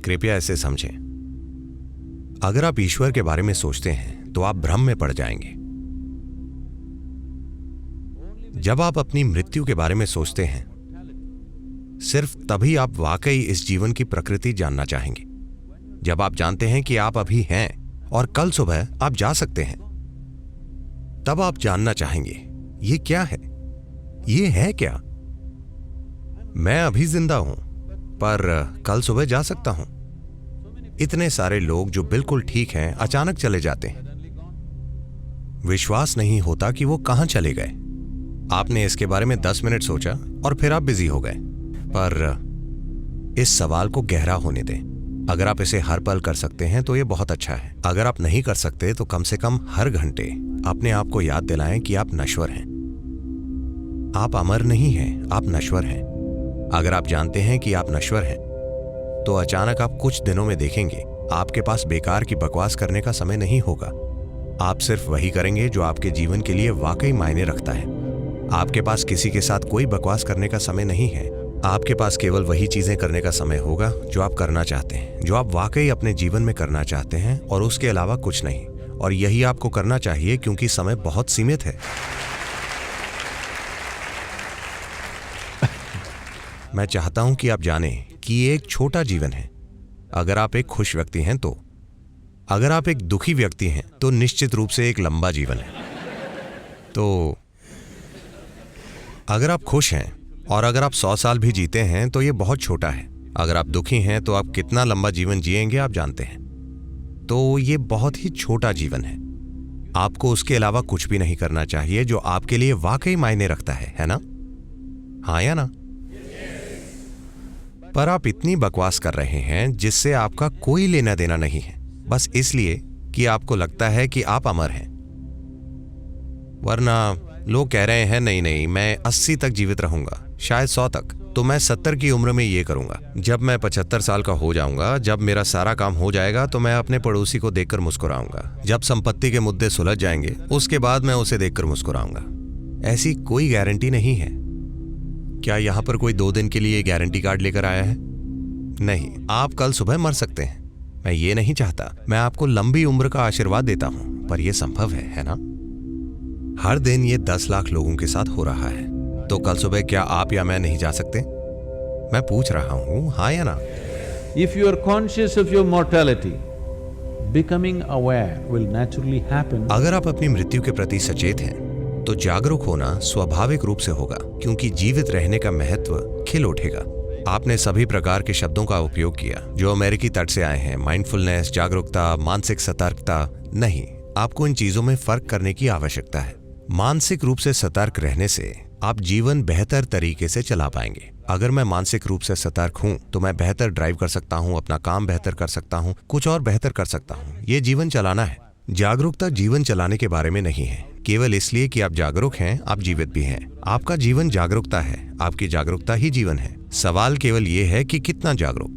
कृपया इसे समझें। अगर आप ईश्वर के बारे में सोचते हैं तो आप भ्रम में पड़ जाएंगे। जब आप अपनी मृत्यु के बारे में सोचते हैं, सिर्फ तभी आप वाकई इस जीवन की प्रकृति जानना चाहेंगे। जब आप जानते हैं कि आप अभी हैं और कल सुबह आप जा सकते हैं, तब आप जानना चाहेंगे ये क्या है, ये है क्या। मैं अभी जिंदा हूं पर कल सुबह जा सकता हूं। इतने सारे लोग जो बिल्कुल ठीक हैं अचानक चले जाते हैं। विश्वास नहीं होता कि वो कहां चले गए। आपने इसके बारे में 10 मिनट सोचा और फिर आप बिजी हो गए। पर इस सवाल को गहरा होने दें। अगर आप इसे हर पल कर सकते हैं तो ये बहुत अच्छा है। अगर आप नहीं कर सकते तो कम से कम हर घंटे अपने आप को याद दिलाएं कि आप नश्वर हैं। आप अमर नहीं हैं, आप नश्वर हैं। अगर आप जानते हैं कि आप नश्वर हैं तो अचानक आप कुछ दिनों में देखेंगे आपके पास बेकार की बकवास करने का समय नहीं होगा। आप सिर्फ वही करेंगे जो आपके जीवन के लिए वाकई मायने रखता है। आपके पास किसी के साथ कोई बकवास करने का समय नहीं है। आपके पास केवल वही चीजें करने का समय होगा जो आप करना चाहते हैं, जो आप वाकई अपने जीवन में करना चाहते हैं, और उसके अलावा कुछ नहीं। और यही आपको करना चाहिए क्योंकि समय बहुत सीमित है। मैं चाहता हूं कि आप जानें कि ये एक छोटा जीवन है। अगर आप एक खुश व्यक्ति हैं तो, अगर आप एक दुखी व्यक्ति हैं तो निश्चित रूप से एक लंबा जीवन है। तो अगर आप खुश हैं और अगर आप 100 साल भी जीते हैं तो ये बहुत छोटा है। अगर आप दुखी हैं तो आप कितना लंबा जीवन जिएंगे आप जानते हैं। तो ये बहुत ही छोटा जीवन है। आपको उसके अलावा कुछ भी नहीं करना चाहिए जो आपके लिए वाकई मायने रखता है ना? हाँ या ना? पर आप इतनी बकवास कर रहे हैं जिससे आपका कोई लेना देना नहीं है, बस इसलिए कि आपको लगता है कि आप अमर हैं। वरना लोग कह रहे हैं नहीं नहीं, मैं 80 तक जीवित रहूंगा, शायद 100 तक, तो मैं 70 की उम्र में ये करूंगा। जब मैं 75 साल का हो जाऊंगा, जब मेरा सारा काम हो जाएगा तो मैं अपने पड़ोसी को देखकर मुस्कुराऊंगा। जब संपत्ति के मुद्दे सुलझ जाएंगे उसके बाद मैं उसे देखकर मुस्कुराऊंगा। ऐसी कोई गारंटी नहीं है। क्या यहां पर कोई 2 दिन के लिए गारंटी कार्ड लेकर आया है? नहीं, आप कल सुबह मर सकते हैं। मैं ये नहीं चाहता। मैं आपको लंबी उम्र का आशीर्वाद देता हूं, पर यह संभव है ना? हर दिन ये 10 लाख लोगों के साथ हो रहा है। तो कल सुबह क्या आप या मैं नहीं जा सकते? मैं पूछ रहा हूं, हाँ या ना? If you are conscious of your mortality, becoming aware will naturally happen. अगर आप अपनी मृत्यु के प्रति सचेत हैं तो जागरूक होना स्वाभाविक रूप से होगा, क्योंकि जीवित रहने का महत्व खिल उठेगा। आपने सभी प्रकार के शब्दों का उपयोग किया जो अमेरिकी तट से आए हैं। माइंडफुलनेस, जागरूकता, मानसिक सतर्कता। नहीं, आपको इन चीजों में फर्क करने की आवश्यकता है। मानसिक रूप से सतर्क रहने से आप जीवन बेहतर तरीके से चला पाएंगे। अगर मैं मानसिक रूप से सतर्क हूं तो मैं बेहतर ड्राइव कर सकता हूं, अपना काम बेहतर कर सकता हूं, कुछ और बेहतर कर सकता हूं। ये जीवन चलाना है। जागरूकता जीवन चलाने के बारे में नहीं है। केवल इसलिए कि आप जागरूक हैं आप जीवित भी हैं। आपका जीवन जागरूकता है, आपकी जागरूकता ही जीवन है। सवाल केवल ये है कि कितना जागरूक।